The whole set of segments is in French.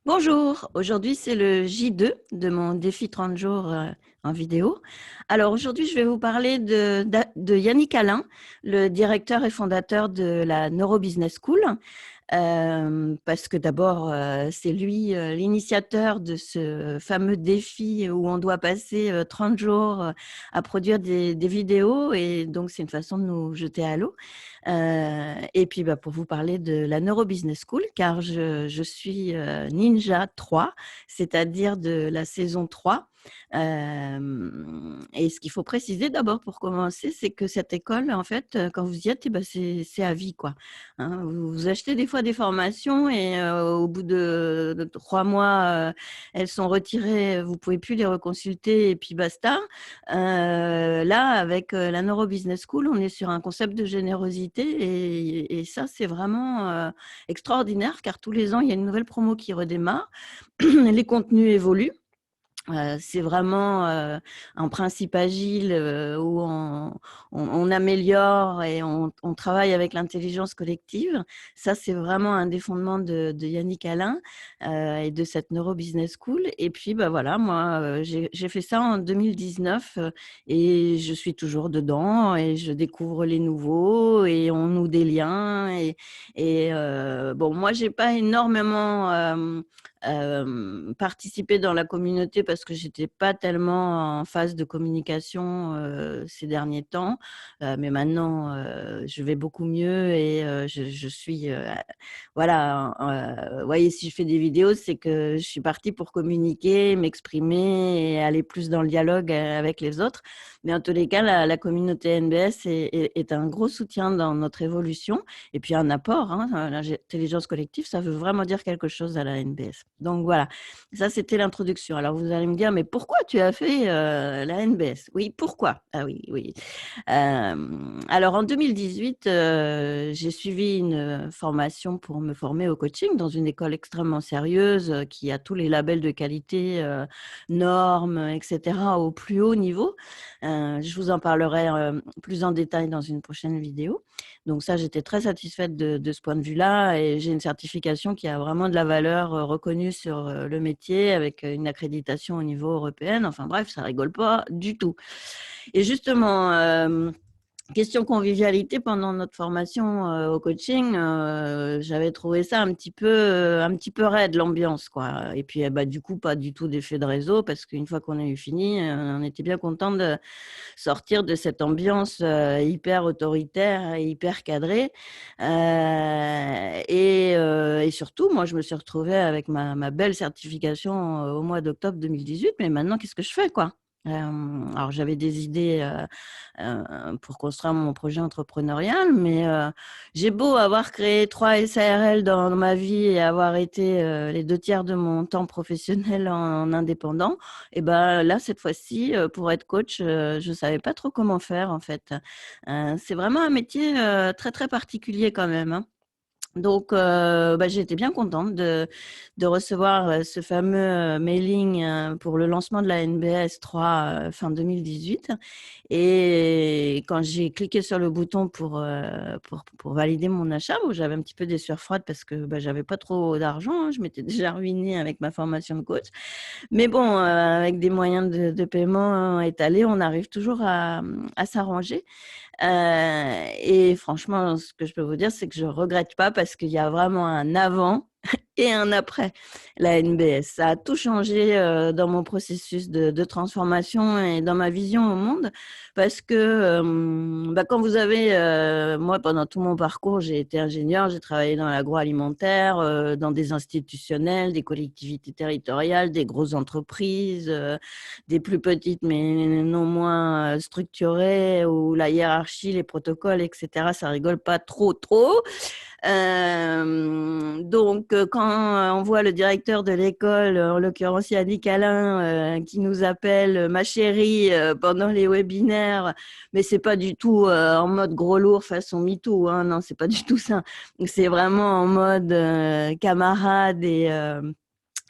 Bonjour, aujourd'hui c'est le J2 de mon défi 30 jours en vidéo. Alors aujourd'hui je vais vous parler de Yannick Alain, le directeur et fondateur de la Neurobusiness School. Parce que d'abord, c'est lui l'initiateur de ce fameux défi où on doit passer 30 jours à produire des vidéos, et donc c'est une façon de nous jeter à l'eau. Et puis pour vous parler de la Neurobusiness School, car je suis Ninja 3, c'est-à-dire de la saison 3. Et ce qu'il faut préciser d'abord pour commencer, c'est que cette école, en fait, quand vous y êtes, c'est à vie, quoi. Hein, vous achetez des fois des formations et au bout de 3 mois, elles sont retirées, vous pouvez plus les reconsulter et puis basta. Là, avec la Neurobusiness School, on est sur un concept de générosité et ça, c'est vraiment extraordinaire, car tous les ans, il y a une nouvelle promo qui redémarre. Les contenus évoluent. C'est vraiment un principe agile où on améliore et on travaille avec l'intelligence collective. Ça, c'est vraiment un des fondements de Yannick Alain et de cette Neurobusiness School. Et puis, voilà, moi, j'ai fait ça en 2019 et je suis toujours dedans et je découvre les nouveaux et on noue des liens. Bon, moi, j'ai pas énormément participer dans la communauté parce que j'étais pas tellement en phase de communication ces derniers temps, mais maintenant je vais beaucoup mieux et je suis voilà, vous voyez, si je fais des vidéos, c'est que je suis partie pour communiquer, m'exprimer et aller plus dans le dialogue avec les autres. Mais en tous les cas, la communauté NBS est un gros soutien dans notre évolution et puis un apport, hein. L'intelligence collective, ça veut vraiment dire quelque chose à la NBS. Donc voilà, ça c'était l'introduction. Alors vous allez me dire, mais pourquoi tu as fait la NBS? Oui, pourquoi? Ah oui, oui. Alors en 2018, j'ai suivi une formation pour me former au coaching dans une école extrêmement sérieuse qui a tous les labels de qualité, normes, etc. au plus haut niveau. Je vous en parlerai plus en détail dans une prochaine vidéo. Donc ça, j'étais très satisfaite de ce point de vue-là et j'ai une certification qui a vraiment de la valeur reconnue sur le métier avec une accréditation au niveau européen. Enfin bref, ça rigole pas du tout. Et justement, question convivialité, pendant notre formation au coaching, j'avais trouvé ça un petit peu raide, l'ambiance, quoi. Et puis, du coup, pas du tout d'effet de réseau, parce qu'une fois qu'on a eu fini, on était bien content de sortir de cette ambiance hyper autoritaire et hyper cadrée. Et surtout, moi, je me suis retrouvée avec ma belle certification au mois d'octobre 2018. Mais maintenant, qu'est-ce que je fais, quoi? Alors, j'avais des idées pour construire mon projet entrepreneurial, mais j'ai beau avoir créé 3 SARL dans ma vie et avoir été les 2 tiers de mon temps professionnel en indépendant, et ben là, cette fois-ci, pour être coach, je savais pas trop comment faire, en fait. C'est vraiment un métier très, très particulier quand même, hein. Donc, j'ai été bien contente de recevoir ce fameux mailing pour le lancement de la NBS 3 fin 2018. Et quand j'ai cliqué sur le bouton pour valider mon achat, où j'avais un petit peu des sueurs froides parce que j'avais pas trop d'argent, hein, je m'étais déjà ruinée avec ma formation de coach. Mais bon, avec des moyens de paiement étalés, on arrive toujours à s'arranger. Et franchement, ce que je peux vous dire, c'est que je regrette pas, parce qu'il y a vraiment un avant et un après la NBS. Ça a tout changé dans mon processus de transformation et dans ma vision au monde, parce que quand vous avez, moi, pendant tout mon parcours, j'ai été ingénieure, j'ai travaillé dans l'agroalimentaire, dans des institutionnels, des collectivités territoriales, des grosses entreprises, des plus petites mais non moins structurées, où la hiérarchie, les protocoles, etc., ça rigole pas trop, trop. Donc, quand on voit le directeur de l'école, en l'occurrence Yannick Alain, qui nous appelle ma chérie pendant les webinaires, mais c'est pas du tout en mode gros lourd façon MeToo, hein, non, c'est pas du tout ça. C'est vraiment en mode camarade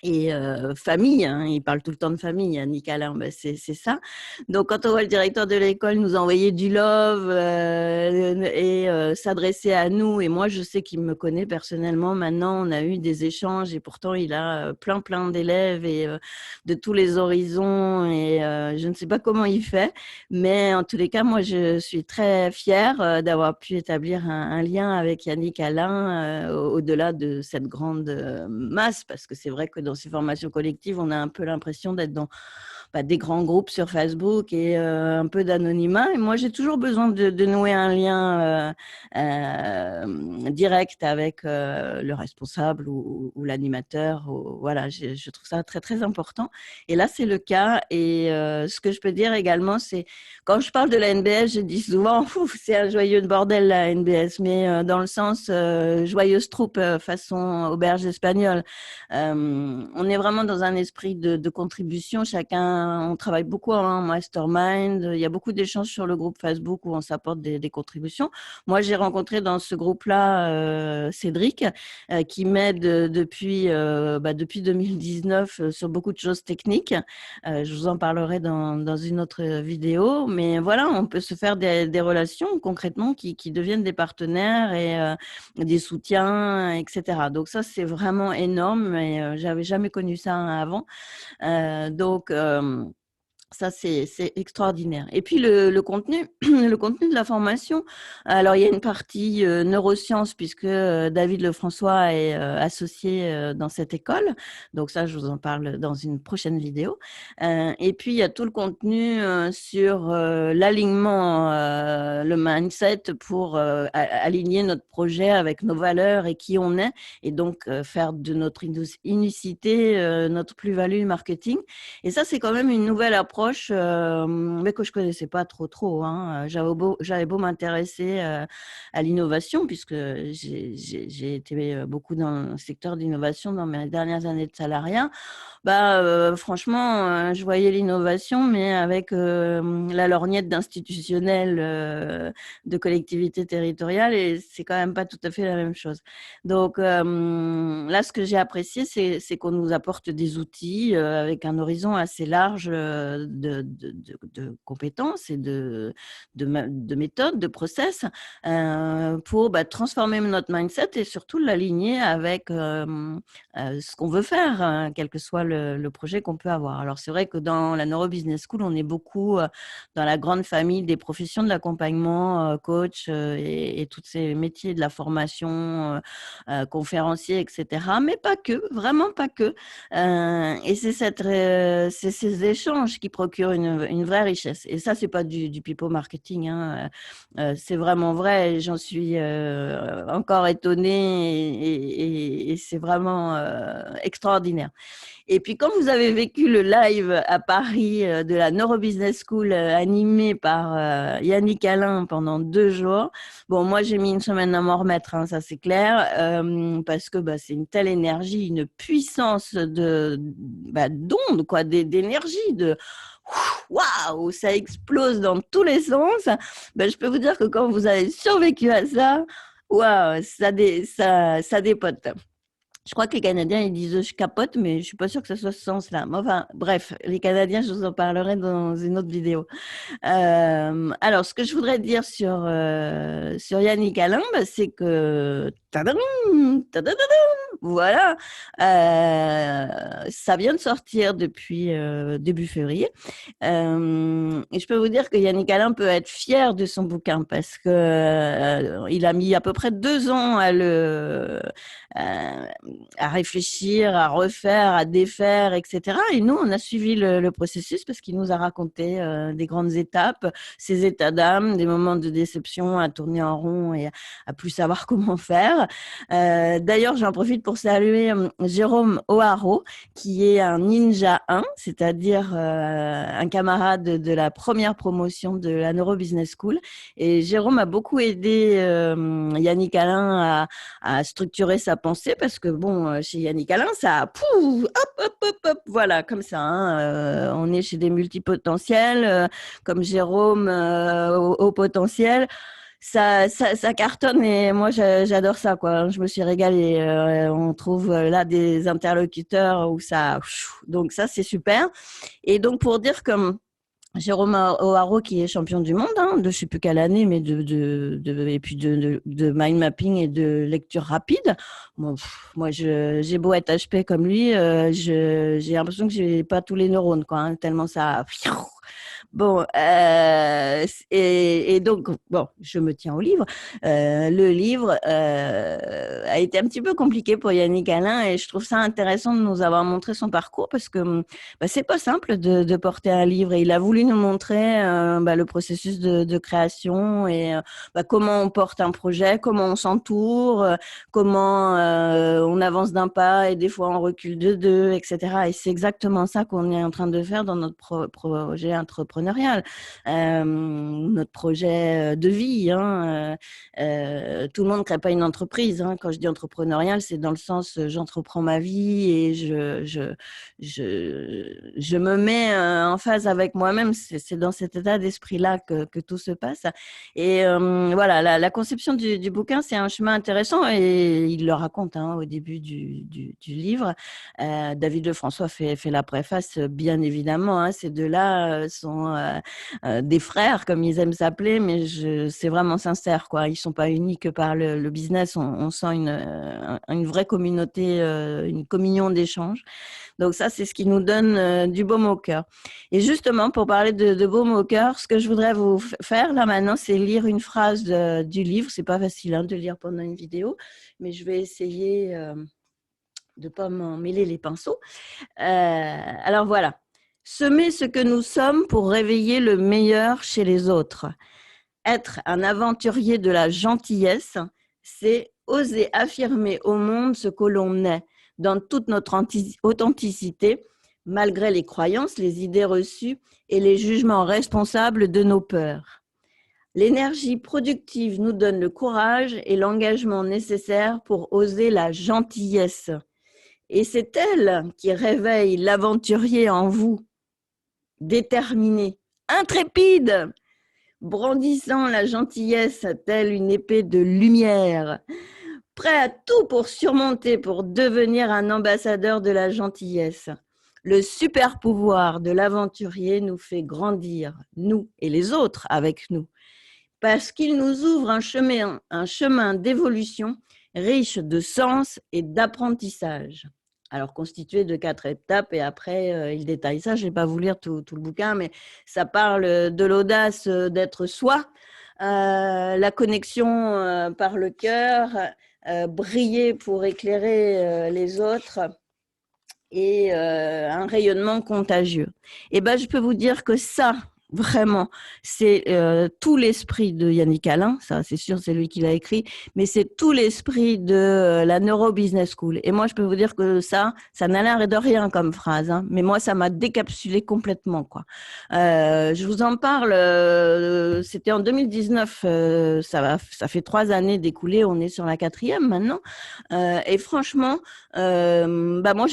et famille, hein, il parle tout le temps de famille, Yannick Alain, ben c'est ça. Donc quand on voit le directeur de l'école nous envoyer du love et s'adresser à nous, et moi je sais qu'il me connaît personnellement, maintenant on a eu des échanges et pourtant il a plein d'élèves et de tous les horizons et je ne sais pas comment il fait, mais en tous les cas moi je suis très fière d'avoir pu établir un lien avec Yannick Alain au-delà de cette grande masse, parce que c'est vrai que dans ces formations collectives, on a un peu l'impression d'être dans des grands groupes sur Facebook et un peu d'anonymat. Et moi, j'ai toujours besoin de nouer un lien direct avec le responsable ou l'animateur. Voilà, je trouve ça très important. Et là, c'est le cas. Et ce que je peux dire également, c'est quand je parle de la NBS, je dis souvent, c'est un joyeux bordel la NBS, mais dans le sens joyeuse troupe façon auberge espagnole. On est vraiment dans un esprit de contribution. Chacun, on travaille beaucoup en mastermind. Il y a beaucoup d'échanges sur le groupe Facebook où on s'apporte des contributions. Moi, j'ai rencontré dans ce groupe-là Cédric, qui m'aide depuis 2019 sur beaucoup de choses techniques. Je vous en parlerai dans une autre vidéo. Mais voilà, on peut se faire des relations concrètement qui deviennent des partenaires et des soutiens, etc. Donc ça, c'est vraiment énorme et j'avais jamais connu ça avant. Donc ça, c'est extraordinaire. Et puis le contenu, le contenu de la formation. Alors, il y a une partie neurosciences puisque David Lefrançois est associé dans cette école. Donc ça, je vous en parle dans une prochaine vidéo. Et puis, il y a tout le contenu sur l'alignement, le mindset pour aligner notre projet avec nos valeurs et qui on est. Et donc, faire de notre unicité notre plus-value marketing. Et ça, c'est quand même une nouvelle approche, mais que je connaissais pas trop. Hein. J'avais beau m'intéresser à l'innovation, puisque j'ai été beaucoup dans le secteur d'innovation dans mes dernières années de salariat. Franchement, je voyais l'innovation, mais avec la lorgnette d'institutionnel de collectivité territoriale, et c'est quand même pas tout à fait la même chose. Donc là, ce que j'ai apprécié, c'est qu'on nous apporte des outils avec un horizon assez large de compétences et de méthodes, de process pour transformer notre mindset et surtout l'aligner avec ce qu'on veut faire, hein, quel que soit le projet qu'on peut avoir. Alors, c'est vrai que dans la Neuro Business School, on est beaucoup dans la grande famille des professions de l'accompagnement, coach et tous ces métiers de la formation, conférencier, etc. Mais pas que, vraiment pas que. Et c'est ces échanges qui procurent une vraie richesse. Et ça, c'est pas du people marketing, hein. C'est vraiment vrai. J'en suis encore étonnée et c'est vraiment extraordinaire. Et puis, quand vous avez vécu le live à Paris de la Neuro Business School animé par Yannick Alain pendant 2 jours, bon, moi, j'ai mis une semaine à m'en remettre, hein, ça c'est clair, parce que c'est une telle énergie, une puissance d'onde, quoi, d'énergie, de waouh, ça explose dans tous les sens. Je peux vous dire que quand vous avez survécu à ça, waouh, ça dépote. Je crois que les Canadiens, ils disent je capote, mais je suis pas sûre que ce soit ce sens-là. Mais enfin, bref, les Canadiens, je vous en parlerai dans une autre vidéo. Alors, ce que je voudrais dire sur Yannick Alain, c'est que tadam, tadadadam, voilà, ça vient de sortir depuis début février. Et je peux vous dire que Yannick Alain peut être fier de son bouquin parce que il a mis à peu près 2 ans à réfléchir, à refaire, à défaire, etc. Et nous, on a suivi le processus parce qu'il nous a raconté des grandes étapes, ses états d'âme, des moments de déception, à tourner en rond et à plus savoir comment faire. D'ailleurs, j'en profite pour saluer Jérôme O'Haro, qui est un Ninja 1, c'est-à-dire un camarade de la première promotion de la Neuro Business School. Et Jérôme a beaucoup aidé Yannick Alain à structurer sa pensée parce que, bon, chez Yannick Alain, ça, pouf, hop, voilà, comme ça. Hein, on est chez des multipotentiels, comme Jérôme au potentiel. ça cartonne et moi j'adore ça quoi. Je me suis régalée. On trouve là des interlocuteurs où ça, donc ça c'est super. Et donc pour dire que Jérôme O'Haraud qui est champion du monde hein, de je sais plus quelle année, mais et puis de mind mapping et de lecture rapide. Bon, moi, j'ai beau être HP comme lui, j'ai l'impression que j'ai pas tous les neurones, quoi, hein, tellement ça. Bon, et donc, bon, je me tiens au livre. Le livre a été un petit peu compliqué pour Yannick Alain et je trouve ça intéressant de nous avoir montré son parcours parce que c'est pas simple de porter un livre et il a voulu nous montrer le processus de création et comment on porte un projet, comment on s'entoure, comment on avance d'un pas et des fois on recule de deux, etc. Et c'est exactement ça qu'on est en train de faire dans notre projet entrepreneurial, notre projet de vie. Hein, tout le monde ne crée pas une entreprise. Hein. Quand je dis entrepreneurial, c'est dans le sens j'entreprends ma vie et je me mets en phase avec moi-même. C'est dans cet état d'esprit-là que tout se passe. Et voilà, la conception du bouquin, c'est un chemin intéressant et il le raconte hein, au début du livre. David Lefrançois fait la préface, bien évidemment. Hein, ces deux-là sont des frères, comme ils aiment s'appeler, mais c'est vraiment sincère. Quoi. Ils ne sont pas unis que par le business. On sent une vraie communauté, une communion d'échanges. Donc ça, c'est ce qui nous donne du baume au cœur. Et justement, pour parler de baume au cœur, ce que je voudrais vous faire là maintenant, c'est lire une phrase du livre. C'est pas facile hein, de lire pendant une vidéo, mais je vais essayer de ne pas m'en mêler les pinceaux. Alors voilà. Semer ce que nous sommes pour réveiller le meilleur chez les autres. Être un aventurier de la gentillesse, c'est oser affirmer au monde ce que l'on est, dans toute notre authenticité, malgré les croyances, les idées reçues et les jugements responsables de nos peurs. L'énergie productive nous donne le courage et l'engagement nécessaire pour oser la gentillesse. Et c'est elle qui réveille l'aventurier en vous, déterminé, intrépide, brandissant la gentillesse telle une épée de lumière, prêt à tout pour surmonter, pour devenir un ambassadeur de la gentillesse. Le super pouvoir de l'aventurier nous fait grandir, nous et les autres avec nous, parce qu'il nous ouvre un chemin d'évolution riche de sens et d'apprentissage. Alors, constitué de 4 étapes, et après, il détaille ça. Je n'ai pas vous lire tout le bouquin, mais ça parle de l'audace d'être soi, la connexion par le cœur, briller pour éclairer les autres et un rayonnement contagieux. Et ben, je peux vous dire que ça, vraiment, c'est tout l'esprit de Yannick Alain, ça c'est sûr, c'est lui qui l'a écrit, mais c'est tout l'esprit de la Neuro Business School. Et moi, je peux vous dire que ça n'a l'air de rien comme phrase, hein, mais moi, ça m'a décapsulé complètement, quoi. Je vous en parle, c'était en 2019, ça fait 3 années d'écoulé, on est sur la 4e maintenant, et franchement, moi,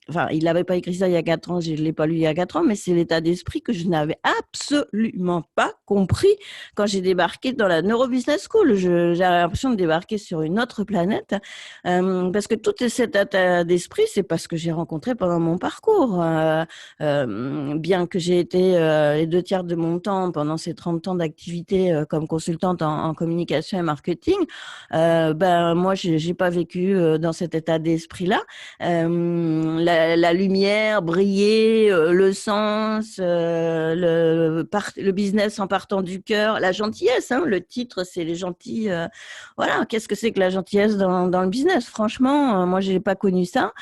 enfin, il n'avait pas écrit ça il y a 4 ans, je ne l'ai pas lu il y a 4 ans, mais c'est l'état d'esprit que je n'avais absolument pas compris quand j'ai débarqué dans la Neuro Business School. J'avais l'impression de débarquer sur une autre planète, parce que tout cet état d'esprit, c'est parce que j'ai rencontré pendant mon parcours. Bien que j'ai été les 2 tiers de mon temps pendant ces 30 ans d'activité comme consultante en communication et marketing, moi, j'ai pas vécu dans cet état d'esprit-là. La lumière, briller, le sens, le business en partant du cœur, la gentillesse. Hein, le titre, c'est les gentils. Voilà, qu'est-ce que c'est que la gentillesse dans le business? Franchement, moi, j'ai pas connu ça.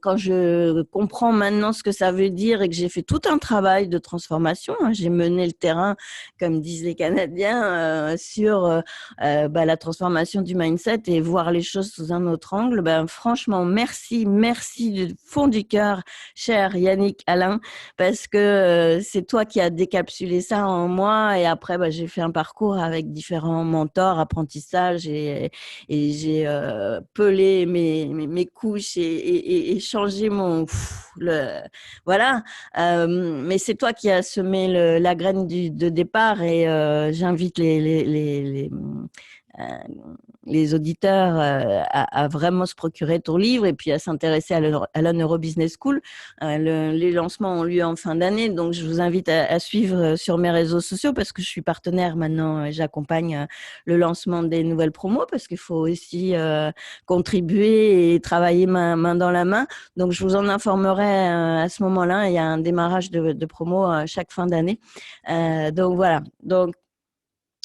Quand je comprends maintenant ce que ça veut dire et que j'ai fait tout un travail de transformation, hein, j'ai mené le terrain, comme disent les Canadiens, sur la transformation du mindset et voir les choses sous un autre angle. Franchement, merci du fond du cœur, cher Yannick Alain, parce que c'est toi qui as décapsulé ça en moi. Et après, j'ai fait un parcours avec différents mentors, apprentissage, et j'ai pelé mes couches et et changer voilà. Mais c'est toi qui as semé la graine de départ et j'invite euh, les auditeurs à vraiment se procurer ton livre et puis à s'intéresser à la Neuro Business School. Les lancements ont lieu en fin d'année, donc je vous invite à suivre sur mes réseaux sociaux parce que je suis partenaire maintenant et j'accompagne le lancement des nouvelles promos parce qu'il faut aussi contribuer et travailler main dans la main. Donc, je vous en informerai à ce moment-là. Il y a un démarrage de promo chaque fin d'année. Donc, voilà. Donc,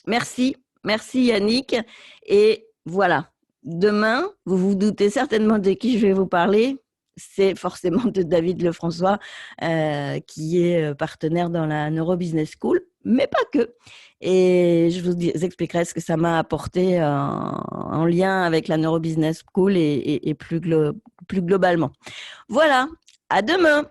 merci. Merci Yannick. Et voilà. Demain, vous vous doutez certainement de qui je vais vous parler. C'est forcément de David Lefrançois, qui est partenaire dans la Neuro Business School, mais pas que. Et je vous expliquerai ce que ça m'a apporté en lien avec la Neuro Business School et plus globalement. Voilà, à demain.